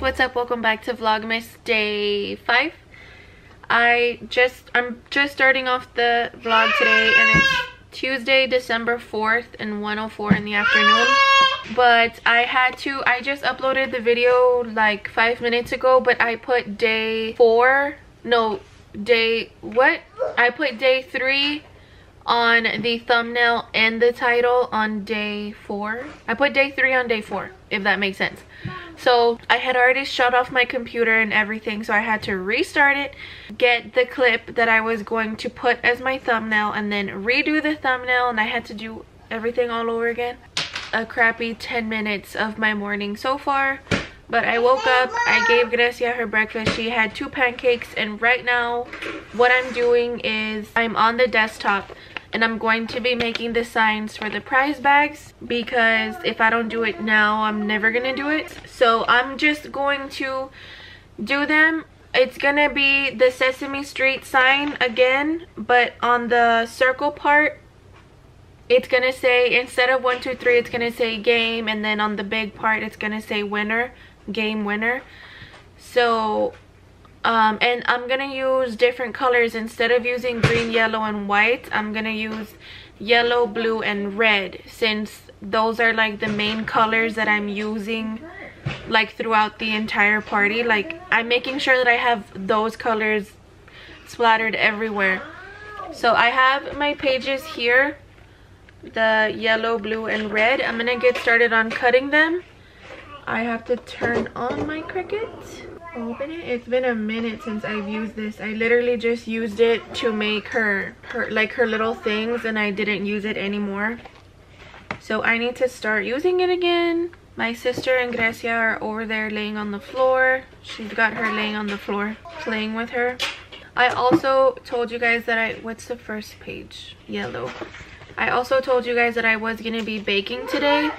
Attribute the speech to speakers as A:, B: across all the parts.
A: what's up? Welcome back to Vlogmas day 5. I'm just starting off the vlog today, and it's Tuesday, December 4th and 1:04 in the afternoon. But I just uploaded the video like 5 minutes ago, but I put day 3 on the thumbnail and the title on day 4. I put day 3 on day 4, if that makes sense. So I had already shut off my computer and everything, so I had to restart it, get the clip that I was going to put as my thumbnail, and then redo the thumbnail, and I had to do everything all over again. A crappy 10 minutes of my morning so far. But I woke up, I gave Grecia her breakfast. She had 2 pancakes, and right now what I'm doing is I'm on the desktop and I'm going to be making the signs for the prize bags, because if I don't do it now, I'm never gonna do it. So I'm just going to do them. It's gonna be the Sesame Street sign again, but on the circle part it's gonna say, instead of 1 2 3, it's gonna say game, and then on the big part it's gonna say winner, game winner. So and I'm gonna use different colors. Instead of using green, yellow and white, I'm gonna use yellow, blue and red, since those are like the main colors that I'm using like throughout the entire party. Like, I'm making sure that I have those colors splattered everywhere. So I have my pages here, the yellow, blue and red. I'm gonna get started on cutting them. I have to turn on my Cricut. Open it. It's been a minute since I've used this. I literally just used it to make her little things, and I didn't use it anymore. So I need to start using it again. My sister and Grecia are over there laying on the floor. She's got her laying on the floor, playing with her. I also told you guys that what's the first page? Yellow. I also told you guys that I was gonna be baking today.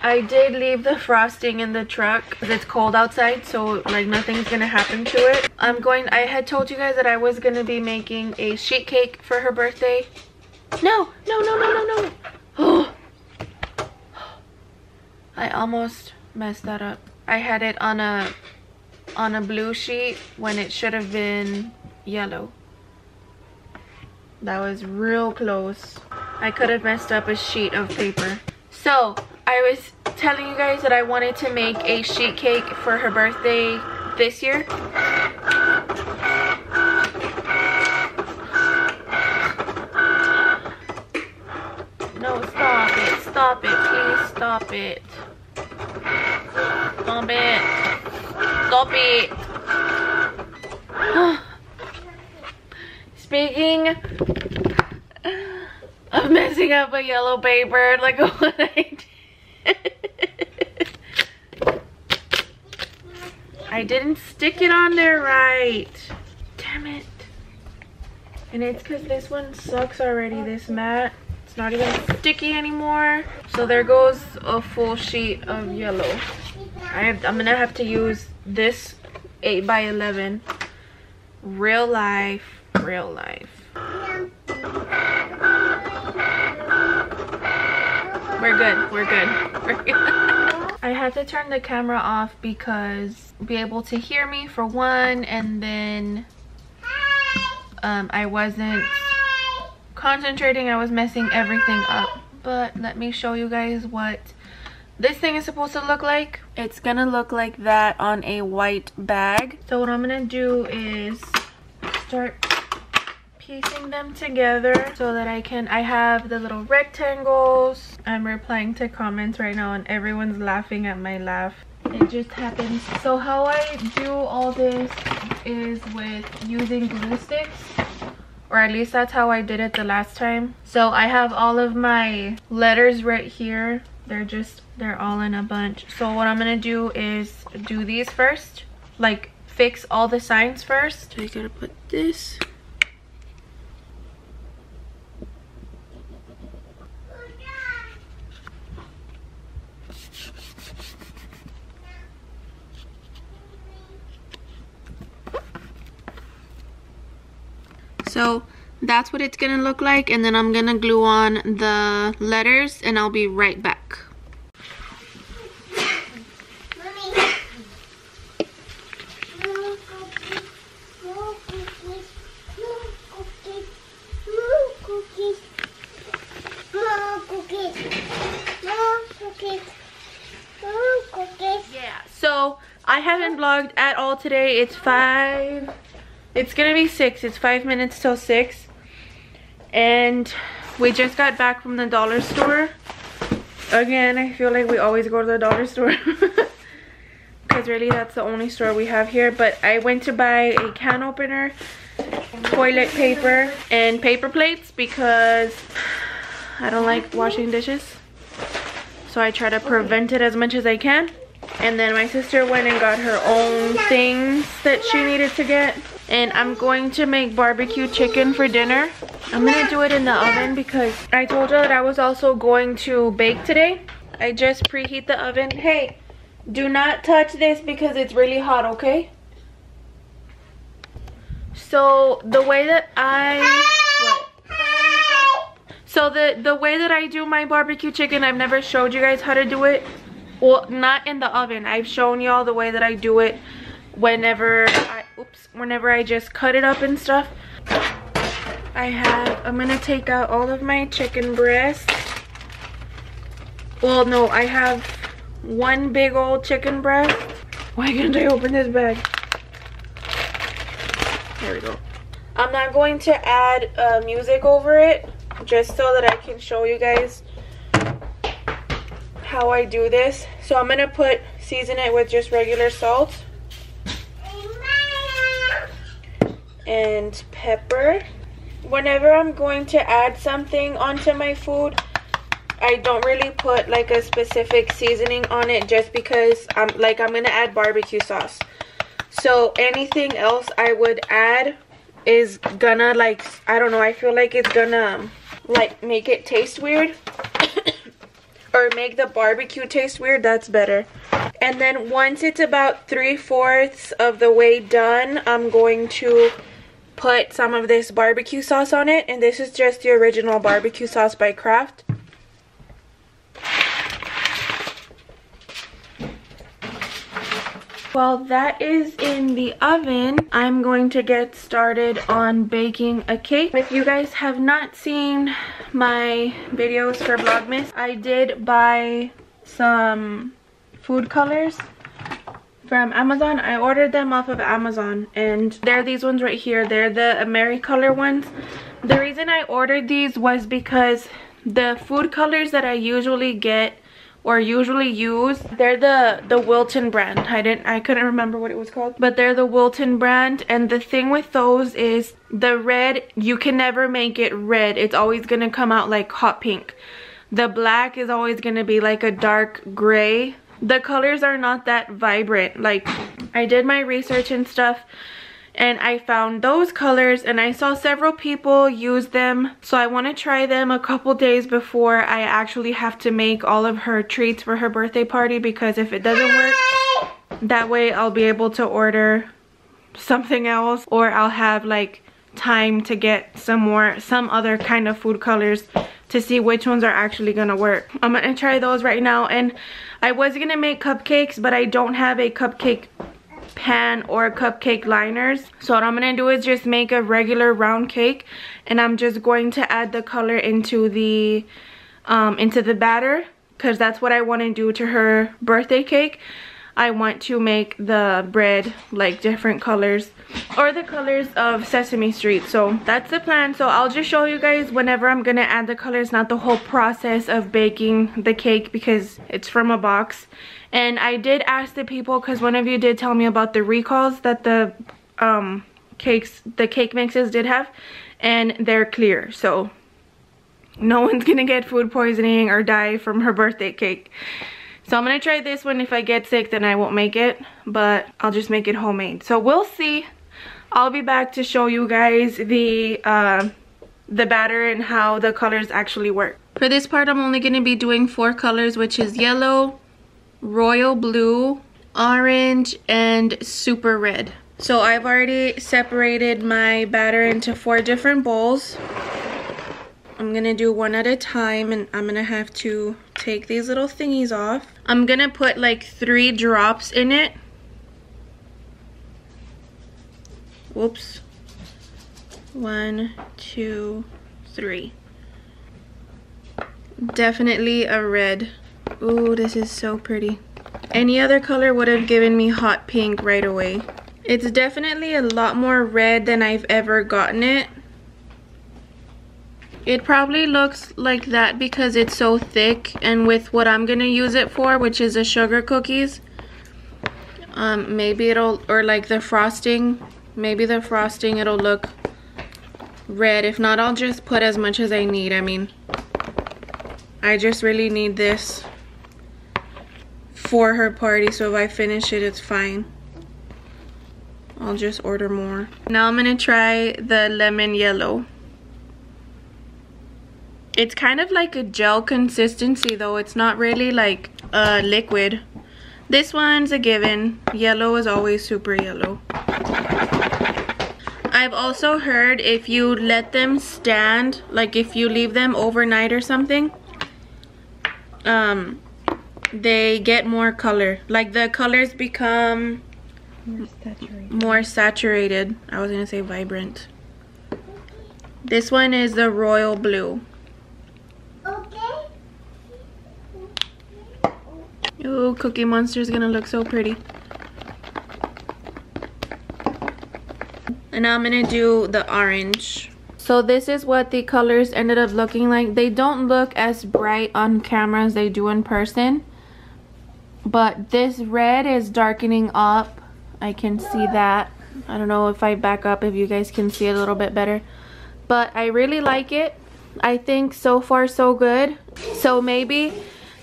A: I did leave the frosting in the truck because it's cold outside, so like nothing's gonna happen to it. I had told you guys that I was gonna be making a sheet cake for her birthday. No. Oh, I almost messed that up. I had it on a blue sheet when it should have been yellow. That was real close. I could have messed up a sheet of paper. So I was telling you guys that I wanted to make a sheet cake for her birthday this year. No, stop it, please stop it. Stop it. Speaking of messing up a yellow paper, like what I did. I didn't stick it on there right. Damn it. And it's because this one sucks already, this mat. It's not even sticky anymore. So there goes a full sheet of yellow. I'm gonna have to use this 8 by 11. Real life. We're good. I had to turn the camera off because be able to hear me for one, and then I wasn't concentrating. I was messing everything up. But let me show you guys what this thing is supposed to look like. It's gonna look like that on a white bag. So what I'm gonna do is start piecing them together so that I have the little rectangles. I'm replying to comments right now and everyone's laughing at my laugh. It just happens. So how I do all this is with using glue sticks, or at least that's how I did it the last time. So I have all of my letters right here. They're all in a bunch. So what I'm gonna do is do these first, like fix all the signs first. I gotta put this. So that's what it's gonna look like, and then I'm gonna glue on the letters and I'll be right back. haven't vlogged at all today. It's gonna be 6. It's 5 minutes till 6. And we just got back from the dollar store. Again, I feel like we always go to the dollar store. Because really that's the only store we have here. But I went to buy a can opener, toilet paper, and paper plates because I don't like washing dishes. So I try to prevent it as much as I can. And then my sister went and got her own things that she needed to get. And I'm going to make barbecue chicken for dinner. I'm gonna do it in the oven because I told her that I was also going to bake today. I just preheat the oven. Hey, do not touch this because it's really hot, okay? So the way that the way that I do my barbecue chicken, I've never showed you guys how to do it. Well, not in the oven. I've shown y'all the way that I do it whenever I just cut it up and stuff. I'm gonna take out all of my chicken breasts. Well, no, I have one big old chicken breast. Why can't I open this bag? There we go. I'm not going to add music over it, just so that I can show you guys how I do this. So I'm gonna season it with just regular salt and pepper. Whenever I'm going to add something onto my food, I don't really put like a specific seasoning on it, just because I'm gonna add barbecue sauce. So anything else I would add is gonna, like, I don't know, I feel like it's gonna like make it taste weird. Or make the barbecue taste weird. That's better. And then once it's about 3/4 of the way done, I'm going to put some of this barbecue sauce on it. And this is just the original barbecue sauce by Kraft. While that is in the oven, I'm going to get started on baking a cake. If you guys have not seen my videos for Vlogmas, I did buy some food colors from Amazon. I ordered them off of Amazon, and they're these ones right here. They're the ameri-color ones. The reason I ordered these was because the food colors that I usually get or usually use, they're the Wilton brand. I couldn't remember what it was called, but they're the Wilton brand. And the thing with those is the red, you can never make it red. It's always gonna come out like hot pink. The black is always gonna be like a dark gray. The colors are not that vibrant. Like, I did my research and stuff, and I found those colors, and I saw several people use them. So I want to try them a couple days before I actually have to make all of her treats for her birthday party, because if it doesn't work, that way I'll be able to order something else, or I'll have like time to get some other kind of food colors to see which ones are actually gonna work. I'm gonna try those right now. And I was gonna make cupcakes, but I don't have a cupcake pan or cupcake liners. So what I'm gonna do is just make a regular round cake, and I'm just going to add the color into the batter, because that's what I want to do to her birthday cake. I want to make the bread like different colors, or the colors of Sesame Street. So that's the plan. So I'll just show you guys whenever I'm gonna add the colors, not the whole process of baking the cake, because it's from a box. And I did ask the people, because one of you did tell me about the recalls that the cake mixes did have, and they're clear, so no one's gonna get food poisoning or die from her birthday cake. So I'm gonna try this one. If I get sick, then I won't make it, but I'll just make it homemade. So we'll see. I'll be back to show you guys the batter and how the colors actually work. For this part, I'm only gonna be doing 4 colors, which is yellow, royal blue, orange, and super red. So I've already separated my batter into 4 different bowls. I'm gonna do one at a time, and I'm gonna have to take these little thingies off. I'm gonna put like 3 drops in it. Whoops. 1, 2, 3. Definitely a red. Ooh, this is so pretty. Any other color would have given me hot pink right away. It's definitely a lot more red than I've ever gotten it. It probably looks like that because it's so thick, and with what I'm gonna use it for, which is the sugar cookies, maybe it'll, or like the frosting, maybe the frosting it'll look red. If not, I'll just put as much as I need. I mean, I just really need this for her party, so if I finish it, it's fine. I'll just order more. Now I'm gonna try the lemon yellow. It's kind of like a gel consistency though. It's not really like a liquid. This one's a given. Yellow is always super yellow. I've also heard if you let them stand, like if you leave them overnight or something, they get more color. Like the colors become more saturated. I was gonna say vibrant. This one is the royal blue. Ooh, Cookie Monster is gonna look so pretty. And now I'm gonna do the orange. So this is what the colors ended up looking like. They don't look as bright on camera as they do in person, but this red is darkening up. I can see that. I don't know if I back up if you guys can see it a little bit better, but I really like it. I think so far so good. So maybe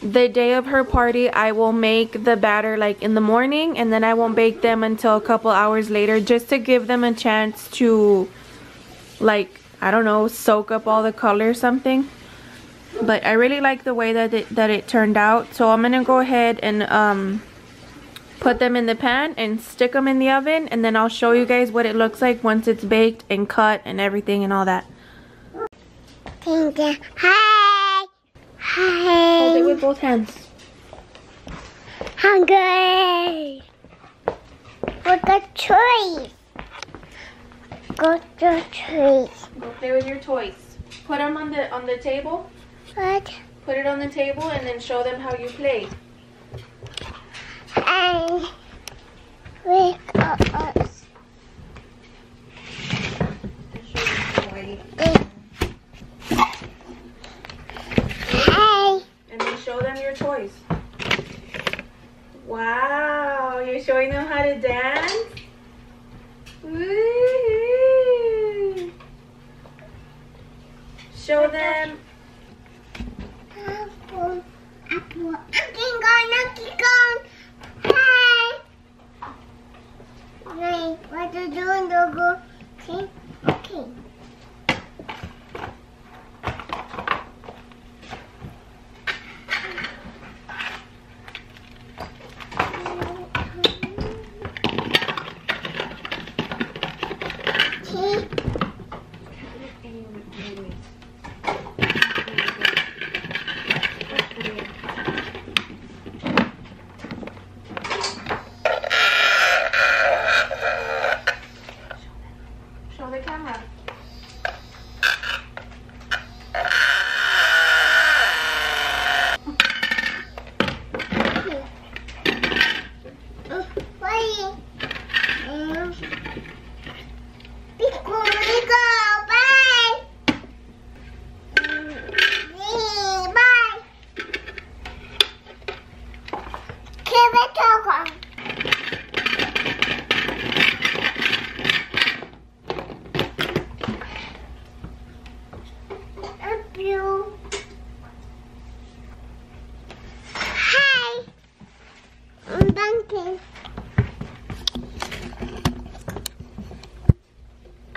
A: the day of her party I will make the batter like in the morning, and then I won't bake them until a couple hours later, just to give them a chance to, like, I don't know, soak up all the color or something. But I really like the way that it turned out. So I'm gonna go ahead and put them in the pan and stick them in the oven, and then I'll show you guys what it looks like once it's baked and cut and everything and all that.
B: Hi. Hi.
A: Hold it with both hands.
B: Hungry. What the trees? Go to trees.
A: Go play with your toys. Put them on the table.
B: What?
A: Put it on the table and then show them how you play.
B: And wake us. Hey.
A: And then show them your toys. Wow, you're showing them how to dance? Woo-hoo. Show them.
B: Apple. Apple. Keep going. Hey. Wait, what are you doing, Dogo? Okay. Okay.
A: Show the camera.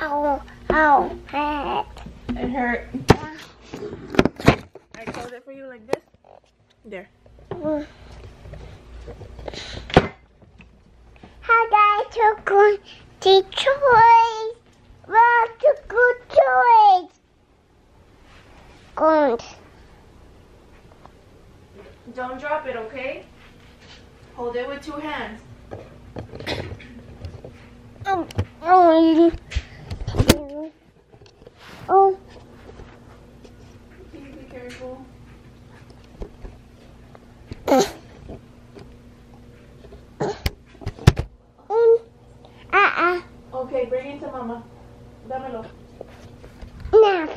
B: Ow, ow, hurt.
A: It hurt. I close it for you like this. There.
B: How do I took on the toys? What a good toys. Good.
A: Don't drop it, okay? Hold it with two hands.
B: Oh.
A: Be careful. Bring it to mama. Dámelo.
B: Nap.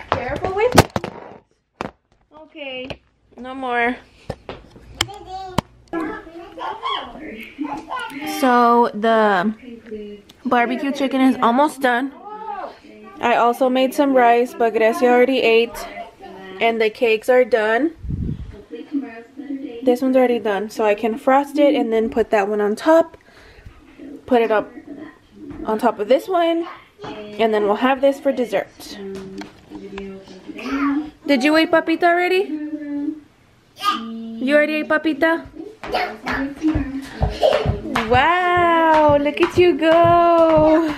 A: Careful with it. Okay. No more. So the barbecue chicken is almost done. I also made some rice, but Grecia already ate. And the cakes are done. This one's already done, so I can frost it and then put that one on top. Put it up on top of this one, and then we'll have this for dessert. Did you eat papita already? You already ate papita? Wow, look at you go.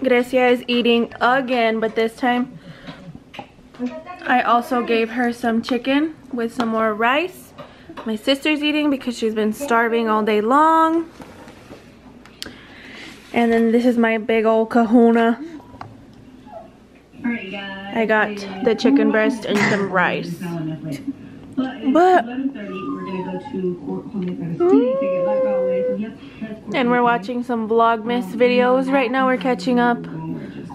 A: Grecia is eating again, but this time I also gave her some chicken with some more rice. My sister's eating because she's been starving all day long. And then this is my big old kahuna. I got the chicken breast and some rice. But and we're watching some Vlogmas videos. Right now we're catching up.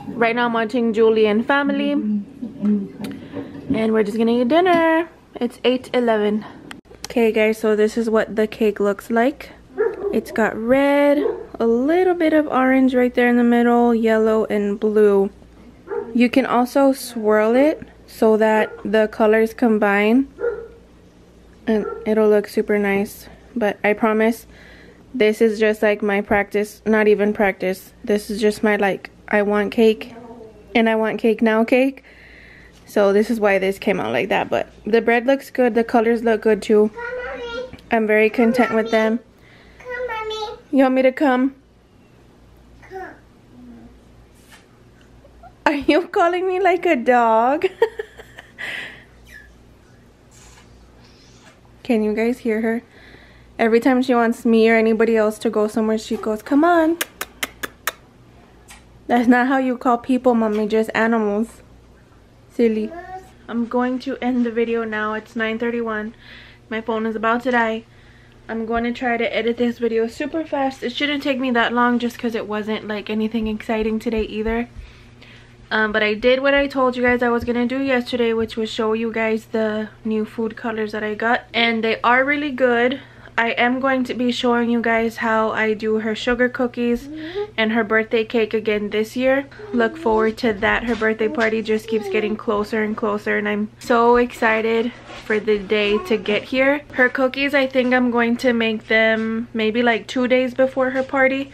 A: Right now I'm watching Julie and Family. And we're just gonna eat dinner. It's 8:11. Okay guys, so this is what the cake looks like. It's got red, a little bit of orange right there in the middle, yellow and blue. You can also swirl it so that the colors combine. And it'll look super nice. But I promise, this is just like my practice, not even practice. This is just my like, I want cake and I want cake now cake. So this is why this came out like that. But the bread looks good, the colors look good too. I'm very content with them.
B: Come, Mommy.
A: You want me to come?
B: Come.
A: Are you calling me like a dog? Can you guys hear her? Every time she wants me or anybody else to go somewhere, she goes, come on. That's not how you call people, Mommy, just animals. Silly. I'm going to end the video now. It's 9:31. My phone is about to die. I'm going to try to edit this video super fast. It shouldn't take me that long just because it wasn't like anything exciting today either. But I did what I told you guys I was gonna do yesterday, which was show you guys the new food colors that I got, and they are really good. I am going to be showing you guys how I do her sugar cookies and her birthday cake again this year. Look forward to that. Her birthday party just keeps getting closer and closer, and I'm so excited for the day to get here. Her cookies, I think I'm going to make them maybe like 2 days before her party,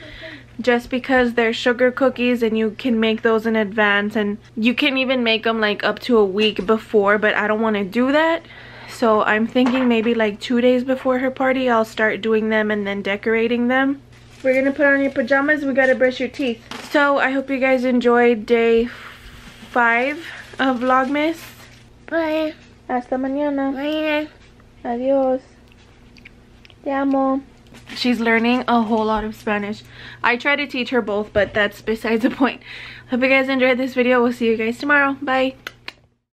A: just because they're sugar cookies and you can make those in advance, and you can even make them like up to a week before, but I don't want to do that. So I'm thinking maybe like 2 days before her party I'll start doing them and then decorating them. We're gonna put on your pajamas. We gotta brush your teeth. So I hope you guys enjoyed day 5 of Vlogmas.
B: Bye.
A: Hasta mañana.
B: Bye.
A: Adios. Te amo. She's learning a whole lot of Spanish. I try to teach her both, but that's besides the point. Hope you guys enjoyed this video. We'll see you guys tomorrow. Bye.